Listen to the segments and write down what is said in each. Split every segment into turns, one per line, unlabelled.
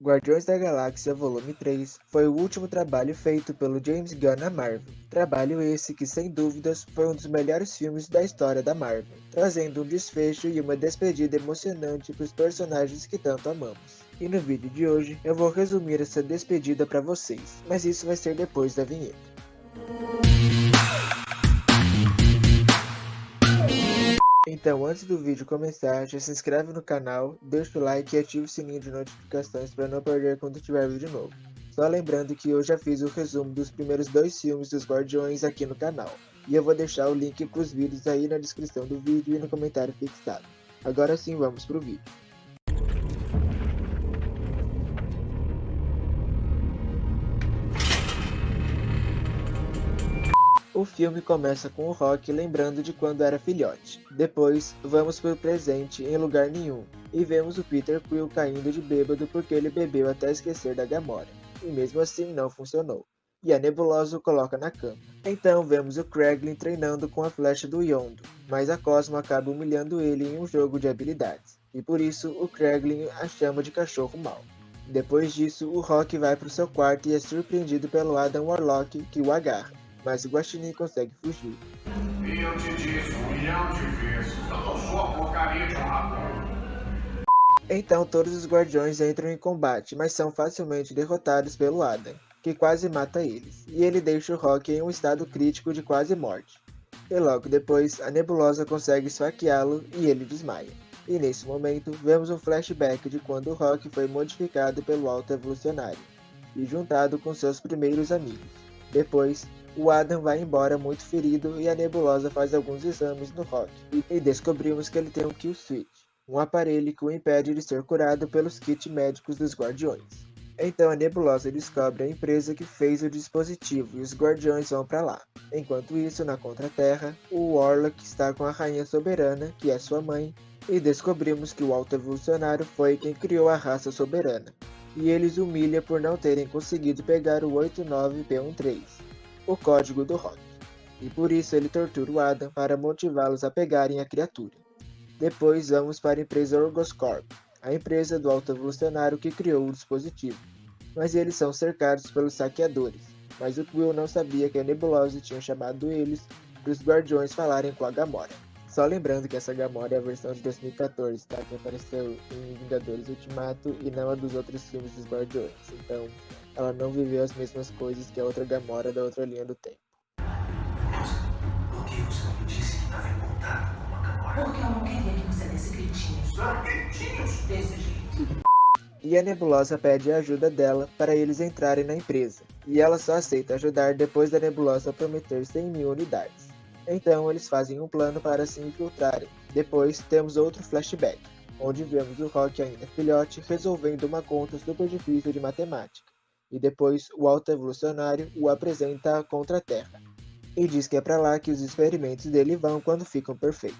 Guardiões da Galáxia Volume 3 foi o último trabalho feito pelo James Gunn na Marvel. Trabalho esse que, sem dúvidas, foi um dos melhores filmes da história da Marvel, trazendo um desfecho e uma despedida emocionante para os personagens que tanto amamos. E no vídeo de hoje eu vou resumir essa despedida para vocês, mas isso vai ser depois da vinheta. Então, antes do vídeo começar, já se inscreve no canal, deixa o like e ativa o sininho de notificações para não perder quando tiver vídeo novo. Só lembrando que eu já fiz o resumo dos primeiros 2 filmes dos Guardiões aqui no canal, e eu vou deixar o link para os vídeos aí na descrição do vídeo e no comentário fixado. Agora sim, vamos pro vídeo. O filme começa com o Rock lembrando de quando era filhote. Depois, vamos pro presente em lugar nenhum, e vemos o Peter Quill caindo de bêbado porque ele bebeu até esquecer da Gamora, e mesmo assim não funcionou, e a Nebulosa o coloca na cama. Então vemos o Kraglin treinando com a flecha do Yondu, mas a Cosmo acaba humilhando ele em um jogo de habilidades, e por isso o Kraglin a chama de cachorro mau. Depois disso, o Rock vai pro seu quarto e é surpreendido pelo Adam Warlock que o agarra, mas o Guaxinim consegue fugir.
E eu te disse 1 milhão de vezes, eu não sou a porcaria de um ratão.
Então todos os Guardiões entram em combate, mas são facilmente derrotados pelo Adam, que quase mata eles, e ele deixa o Rock em um estado crítico de quase morte. E logo depois, a Nebulosa consegue esfaqueá-lo e ele desmaia. E nesse momento, vemos um flashback de quando o Rock foi modificado pelo Alto Evolucionário, e juntado com seus primeiros amigos. Depois, o Adam vai embora muito ferido e a Nebulosa faz alguns exames no Rock, e descobrimos que ele tem um Kill Switch, um aparelho que o impede de ser curado pelos kits médicos dos Guardiões. Então a Nebulosa descobre a empresa que fez o dispositivo e os Guardiões vão para lá. Enquanto isso, na Contra-Terra, o Warlock está com a Rainha Soberana, que é sua mãe, e descobrimos que o Alto Evolucionário foi quem criou a raça soberana, e eles humilha por não terem conseguido pegar o 89P13, o código do Rock, e por isso ele tortura o Adam para motivá-los a pegarem a criatura. Depois vamos para a empresa Orgoscorp, a empresa do Alto Evolucionário que criou o dispositivo, mas eles são cercados pelos saqueadores, mas o Quill não sabia que a Nebulosa tinha chamado eles para os Guardiões falarem com a Gamora. Só lembrando que essa Gamora é a versão de 2014, tá? Que apareceu em Vingadores Ultimato e não a dos outros filmes dos Guardiões. Então, ela não viveu as mesmas coisas que a outra Gamora da outra linha do tempo.
Por que você não me disse que estava encontrado com uma Gamora?
Porque eu não queria que você desse gritinhos.
Gritinhos?
Desse jeito.
E a Nebulosa pede a ajuda dela para eles entrarem na empresa, e ela só aceita ajudar depois da Nebulosa prometer 100.000 unidades. Então eles fazem um plano para se infiltrarem. Depois temos outro flashback, onde vemos o Rock ainda filhote resolvendo uma conta super difícil de matemática, e depois o Alto Evolucionário o apresenta à Contra-Terra, e diz que é para lá que os experimentos dele vão quando ficam perfeitos.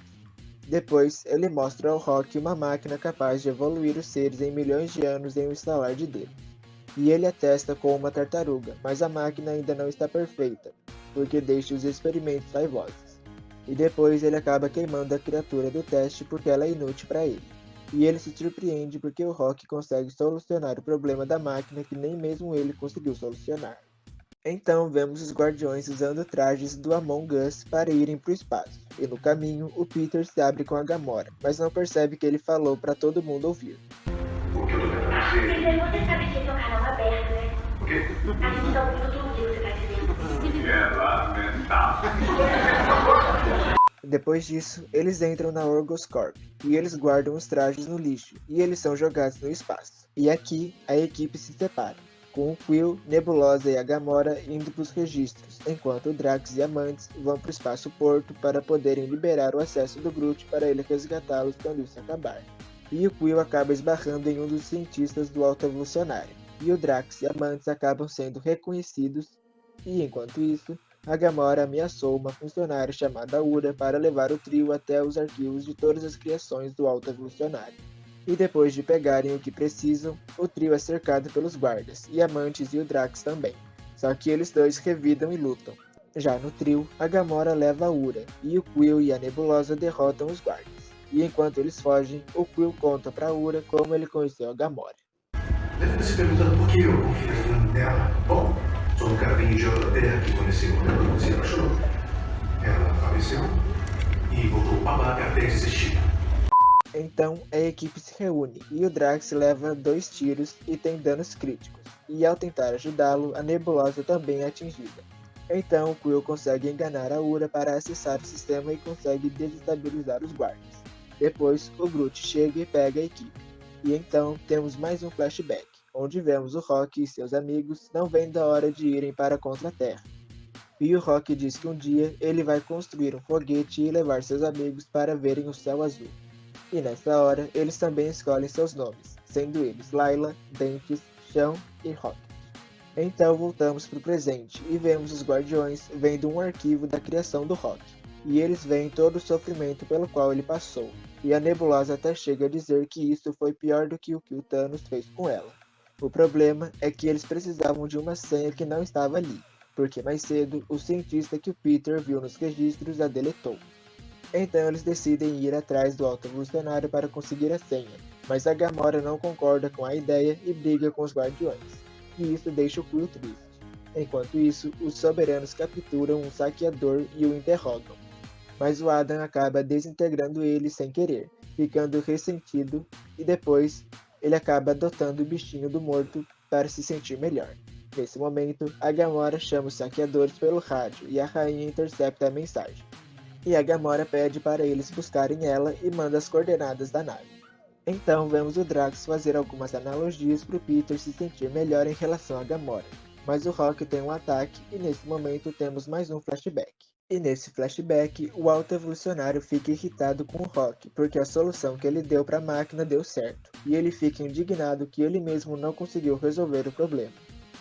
Depois, ele mostra ao Rock uma máquina capaz de evoluir os seres em milhões de anos em um estalar de dedos. E ele a testa com uma tartaruga, mas a máquina ainda não está perfeita, porque deixa os experimentos raivosos. E depois ele acaba queimando a criatura do teste porque ela é inútil para ele. E ele se surpreende porque o Rock consegue solucionar o problema da máquina que nem mesmo ele conseguiu solucionar. Então vemos os Guardiões usando trajes do Among Us para irem para o espaço, e no caminho o Peter se abre com a Gamora, mas não percebe que ele falou para todo mundo ouvir.
O que eu tô tentando dizer?
Peter, você sabe que esse é um canal aberto, né?
O quê?
A gente tá ouvindo tudo que você tá dizendo.
É lamentável.
Depois disso, eles entram na Orgoscorp, e eles guardam os trajes no lixo, e eles são jogados no espaço. E aqui, a equipe se separa, com o Quill, Nebulosa e a Gamora indo para os registros, enquanto o Drax e a Mantis vão para o espaço-porto para poderem liberar o acesso do Groot para ele resgatá-los quando isso acabar. E o Quill acaba esbarrando em um dos cientistas do Alto Evolucionário, e o Drax e a Mantis acabam sendo reconhecidos, e enquanto isso, a Gamora ameaçou uma funcionária chamada Ura para levar o trio até os arquivos de todas as criações do Alto Evolucionário. E depois de pegarem o que precisam, o trio é cercado pelos guardas, e a Mantis e o Drax também. Só que eles dois revidam e lutam. Já no trio, a Gamora leva a Ura, e o Quill e a Nebulosa derrotam os guardas. E enquanto eles fogem, o Quill conta pra Ura como ele conheceu a Gamora.
Deve estar se perguntando por que eu confio nela. Bom, sou um cara bem idiota da Terra que conheceu ela, se apaixonou. Ela faleceu e voltou babaca até desistir.
Então a equipe se reúne e o Drax leva 2 tiros e tem danos críticos, e ao tentar ajudá-lo, a Nebulosa também é atingida. Então o Quill consegue enganar a Ura para acessar o sistema e consegue desestabilizar os guardas. Depois o Groot chega e pega a equipe. E então temos mais um flashback, onde vemos o Rock e seus amigos não vendo a hora de irem para a Contra-Terra. E o Rock diz que um dia ele vai construir um foguete e levar seus amigos para verem o céu azul. E nessa hora, eles também escolhem seus nomes, sendo eles Layla, Dentes, Chão e Rocket. Então voltamos para o presente e vemos os Guardiões vendo um arquivo da criação do Rock. E eles veem todo o sofrimento pelo qual ele passou. E a Nebulosa até chega a dizer que isso foi pior do que o Thanos fez com ela. O problema é que eles precisavam de uma senha que não estava ali, porque mais cedo o cientista que o Peter viu nos registros a deletou. Então eles decidem ir atrás do Alto Evolucionário para conseguir a senha, mas a Gamora não concorda com a ideia e briga com os Guardiões, e isso deixa o Quill triste. Enquanto isso, os Soberanos capturam um saqueador e o interrogam, mas o Adam acaba desintegrando ele sem querer, ficando ressentido, e depois ele acaba adotando o bichinho do morto para se sentir melhor. Nesse momento, a Gamora chama os saqueadores pelo rádio e a rainha intercepta a mensagem. E a Gamora pede para eles buscarem ela e manda as coordenadas da nave. Então vemos o Drax fazer algumas analogias para o Peter se sentir melhor em relação a Gamora. Mas o Rock tem um ataque e nesse momento temos mais um flashback. E nesse flashback, o Alto Evolucionário fica irritado com o Rock, porque a solução que ele deu para a máquina deu certo. E ele fica indignado que ele mesmo não conseguiu resolver o problema.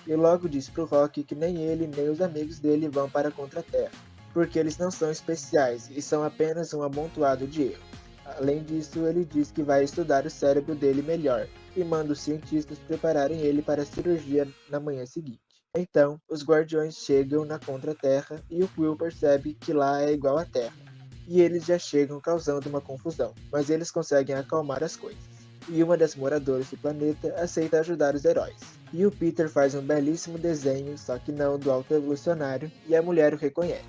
E logo diz pro Rock que nem ele nem os amigos dele vão para a Contra-Terra, porque eles não são especiais e são apenas um amontoado de erros. Além disso, ele diz que vai estudar o cérebro dele melhor e manda os cientistas prepararem ele para a cirurgia na manhã seguinte. Então, os Guardiões chegam na Contra-Terra e o Quill percebe que lá é igual à Terra. E eles já chegam causando uma confusão, mas eles conseguem acalmar as coisas. E uma das moradoras do planeta aceita ajudar os heróis. E o Peter faz um belíssimo desenho, só que não do Alto Evolucionário, e a mulher o reconhece.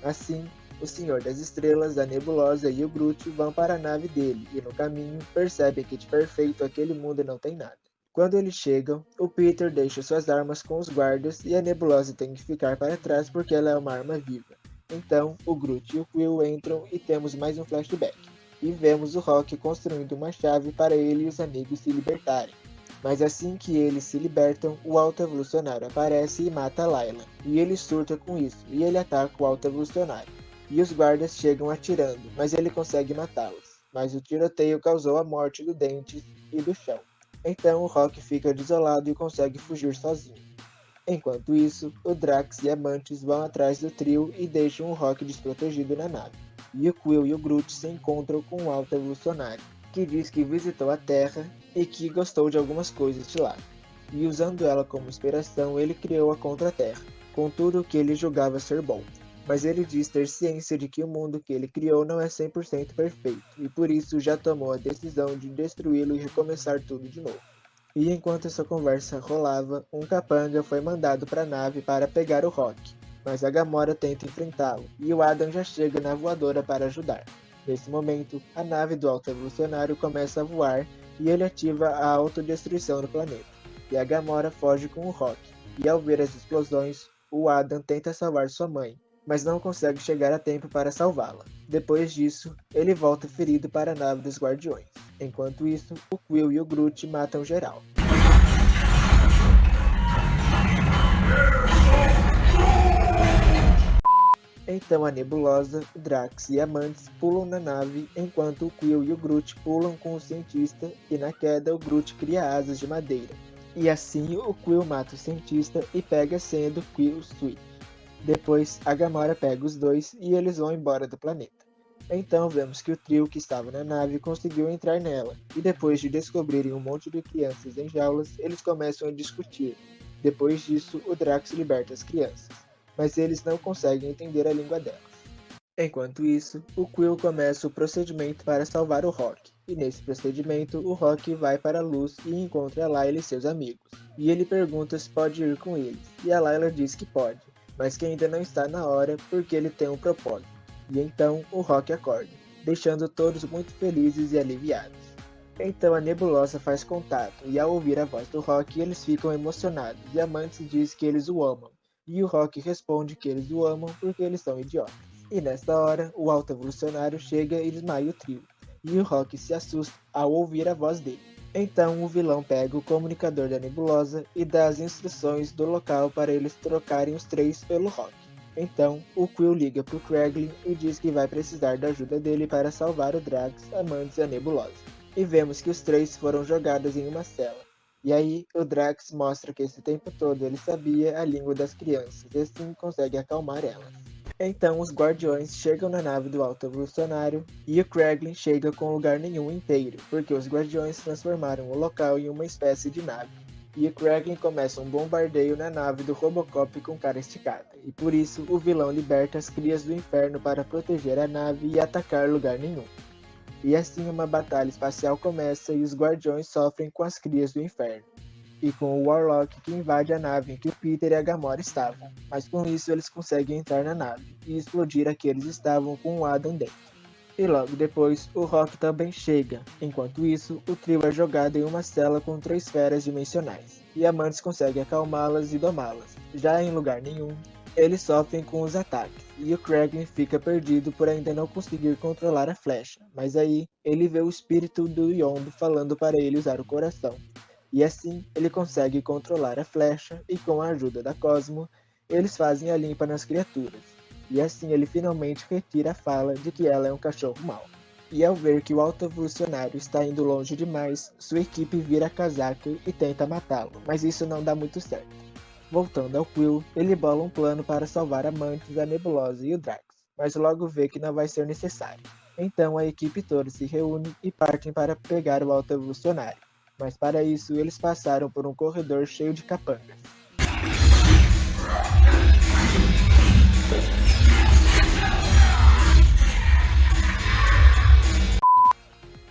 Assim, o Senhor das Estrelas, a Nebulosa e o Groot vão para a nave dele e no caminho percebem que de perfeito aquele mundo não tem nada. Quando eles chegam, o Peter deixa suas armas com os guardas e a Nebulosa tem que ficar para trás porque ela é uma arma viva. Então, o Groot e o Quill entram e temos mais um flashback. E vemos o Rock construindo uma chave para ele e os amigos se libertarem. Mas assim que eles se libertam, o Alto Evolucionário aparece e mata a Layla. E ele surta com isso, e ele ataca o Alto Evolucionário. E os guardas chegam atirando, mas ele consegue matá-los. Mas o tiroteio causou a morte do Dentes e do Chão. Então o Rock fica desolado e consegue fugir sozinho. Enquanto isso, o Drax e a Mantis vão atrás do trio e deixam o Rock desprotegido na nave. E o Quill e o Groot se encontram com o Alto Evolucionário, que diz que visitou a Terra e que gostou de algumas coisas de lá. E usando ela como inspiração, ele criou a Contra-Terra, com tudo o que ele julgava ser bom. Mas ele diz ter ciência de que o mundo que ele criou não é 100% perfeito, e por isso já tomou a decisão de destruí-lo e recomeçar tudo de novo. E enquanto essa conversa rolava, um capanga foi mandado para a nave para pegar o Rock, mas a Gamora tenta enfrentá-lo, e o Adam já chega na voadora para ajudar. Nesse momento, a nave do Alto Evolucionário começa a voar e ele ativa a autodestruição do planeta. E a Gamora foge com o Rock, e ao ver as explosões, o Adam tenta salvar sua mãe, mas não consegue chegar a tempo para salvá-la. Depois disso, ele volta ferido para a nave dos Guardiões. Enquanto isso, o Quill e o Groot matam geral. Então a Nebulosa, o Drax e a Mantis pulam na nave, enquanto o Quill e o Groot pulam com o cientista, e na queda o Groot cria asas de madeira. E assim o Quill mata o cientista e pega a senha do Quill Switch. Depois a Gamora pega os dois e eles vão embora do planeta. Então vemos que o trio que estava na nave conseguiu entrar nela, e depois de descobrirem um monte de crianças em jaulas, eles começam a discutir. Depois disso, o Drax liberta as crianças, mas eles não conseguem entender a língua delas. Enquanto isso, o Quill começa o procedimento para salvar o Rock, E nesse procedimento, o Rock vai para a luz e encontra a Layla e seus amigos. E ele pergunta se pode ir com eles, e a Layla diz que pode, mas que ainda não está na hora porque ele tem um propósito. E então o Rock acorda, deixando todos muito felizes e aliviados. Então a Nebulosa faz contato, e ao ouvir a voz do Rock, eles ficam emocionados, e a Mantis diz que eles o amam, e o Rock responde que eles o amam porque eles são idiotas. E nesta hora, o Alto Evolucionário chega e desmaia o trio, e o Rock se assusta ao ouvir a voz dele. Então o vilão pega o comunicador da Nebulosa e dá as instruções do local para eles trocarem os três pelo Rock. Então o Quill liga pro Kraglin e diz que vai precisar da ajuda dele para salvar o Drax, a Mantis e a Nebulosa. E vemos que os três foram jogados em uma cela. E aí o Drax mostra que esse tempo todo ele sabia a língua das crianças e assim consegue acalmar elas. Então os Guardiões chegam na nave do Alto Evolucionário e o Kraglin chega com lugar nenhum inteiro, porque os Guardiões transformaram o local em uma espécie de nave. E o Kraglin começa um bombardeio na nave do Robocop com cara esticada, e por isso o vilão liberta as crias do inferno para proteger a nave e atacar lugar nenhum. E assim uma batalha espacial começa e os Guardiões sofrem com as crias do inferno. E com o Warlock que invade a nave em que o Peter e a Gamora estavam, mas com isso eles conseguem entrar na nave e explodir a que eles estavam com o Adam dentro. E logo depois, o Rock também chega. Enquanto isso, o trio é jogado em uma cela com 3 esferas dimensionais, e a Mantis consegue acalmá-las e domá-las. Já em lugar nenhum, eles sofrem com os ataques, e o Kraglin fica perdido por ainda não conseguir controlar a flecha, mas aí ele vê o espírito do Yondu falando para ele usar o coração. E assim, ele consegue controlar a flecha e com a ajuda da Cosmo, eles fazem a limpa nas criaturas. E assim ele finalmente retira a fala de que ela é um cachorro mau. E ao ver que o Alto Evolucionário está indo longe demais, sua equipe vira a casaca e tenta matá-lo, mas isso não dá muito certo. Voltando ao Quill, ele bola um plano para salvar a Mantis, a Nebulosa e o Drax, mas logo vê que não vai ser necessário. Então a equipe toda se reúne e partem para pegar o Alto Evolucionário. Mas para isso eles passaram por um corredor cheio de capangas.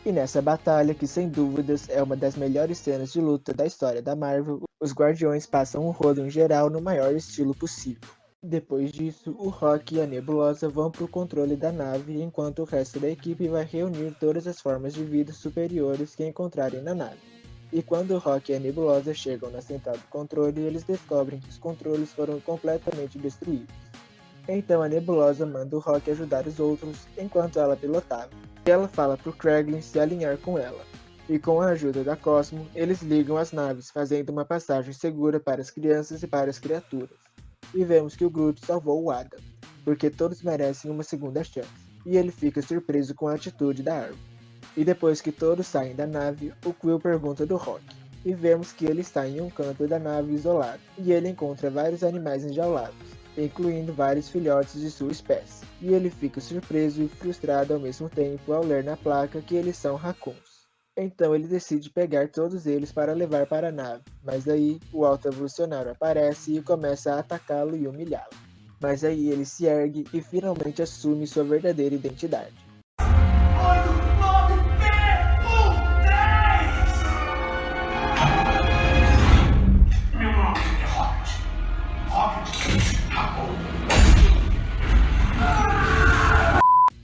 E nessa batalha, que sem dúvidas é uma das melhores cenas de luta da história da Marvel, os Guardiões passam um rodo em geral no maior estilo possível. Depois disso, o Rock e a Nebulosa vão para o controle da nave, enquanto o resto da equipe vai reunir todas as formas de vida superiores que encontrarem na nave. E quando o Rock e a Nebulosa chegam na central do controle, eles descobrem que os controles foram completamente destruídos. Então a Nebulosa manda o Rock ajudar os outros, enquanto ela pilotava. E ela fala pro Kraglin se alinhar com ela. E com a ajuda da Cosmo, eles ligam as naves, fazendo uma passagem segura para as crianças e para as criaturas. E vemos que o Groot salvou o Adam, porque todos merecem uma segunda chance. E ele fica surpreso com a atitude da árvore. E depois que todos saem da nave, o Quill pergunta do Rock. E vemos que ele está em um canto da nave isolado, e ele encontra vários animais enjaulados, incluindo vários filhotes de sua espécie. E ele fica surpreso e frustrado ao mesmo tempo ao ler na placa que eles são raccoons. Então ele decide pegar todos eles para levar para a nave, mas aí o Alto Evolucionário aparece e começa a atacá-lo e humilhá-lo. Mas aí ele se ergue e finalmente assume sua verdadeira identidade.
8, 9, 10, 10! Meu nome é Rocket. Rocket Raccoon.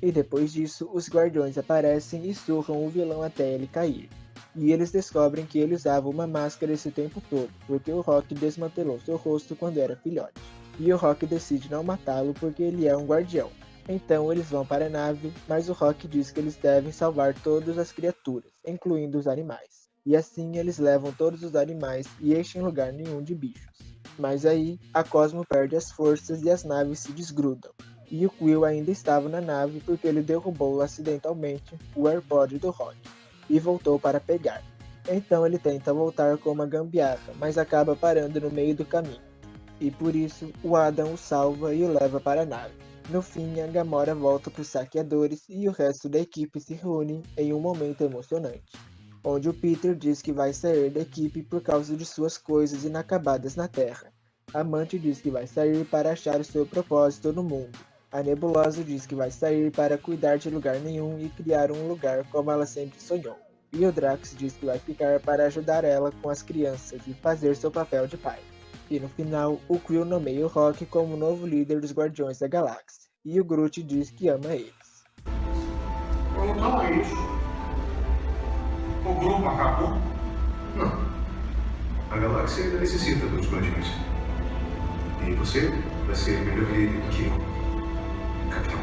E depois disso, os Guardiões aparecem e surram o vilão até ele cair. E eles descobrem que ele usava uma máscara esse tempo todo, porque o Rock desmantelou seu rosto quando era filhote. E o Rock decide não matá-lo porque ele é um guardião. Então eles vão para a nave, mas o Rock diz que eles devem salvar todas as criaturas, incluindo os animais. E assim eles levam todos os animais e enchem lugar nenhum de bichos. Mas aí, a Cosmo perde as forças e as naves se desgrudam. E o Quill ainda estava na nave porque ele derrubou acidentalmente o AirPod do Rock e voltou para pegar. Então ele tenta voltar com uma gambiarra, mas acaba parando no meio do caminho. E por isso o Adam o salva e o leva para a nave. No fim, a Gamora volta para os saqueadores e o resto da equipe se reúne em um momento emocionante, onde o Peter diz que vai sair da equipe por causa de suas coisas inacabadas na Terra. A Mantis diz que vai sair para achar o seu propósito no mundo. A Nebulosa diz que vai sair para cuidar de lugar nenhum e criar um lugar como ela sempre sonhou. E o Drax diz que vai ficar para ajudar ela com as crianças e fazer seu papel de pai. E no final, o Quill nomeia o Rock como novo líder dos Guardiões da Galáxia. E o Groot diz que ama eles.
Então é isso. O grupo acabou?
Não. A galáxia ainda necessita dos guardiões. E você vai ser melhor líder do que eu, capitão.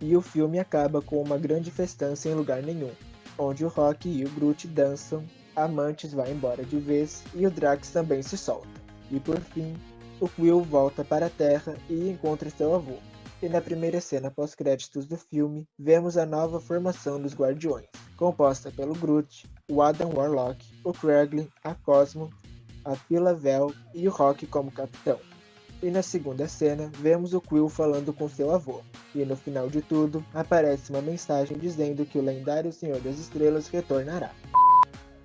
E o filme acaba com uma grande festança em lugar nenhum, onde o Rock e o Groot dançam, a Mantis vai embora de vez e o Drax também se solta. E por fim, o Quill volta para a Terra e encontra seu avô. E na primeira cena pós-créditos do filme, vemos a nova formação dos Guardiões, composta pelo Groot, o Adam Warlock, o Kraglin, a Cosmo, a Phyla-Vell e o Rock como capitão. E na segunda cena, vemos o Quill falando com seu avô. E no final de tudo, aparece uma mensagem dizendo que o lendário Senhor das Estrelas retornará.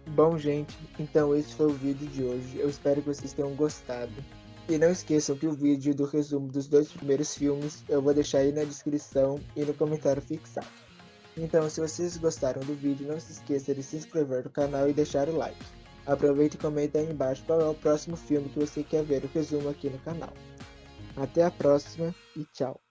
Bom, gente, então esse foi o vídeo de hoje. Eu espero que vocês tenham gostado. E não esqueçam que o vídeo do resumo dos 2 primeiros filmes eu vou deixar aí na descrição e no comentário fixado. Então, se vocês gostaram do vídeo, não se esqueça de se inscrever no canal e deixar o like. Aproveite e comenta aí embaixo qual é o próximo filme que você quer ver o resumo aqui no canal. Até a próxima e tchau!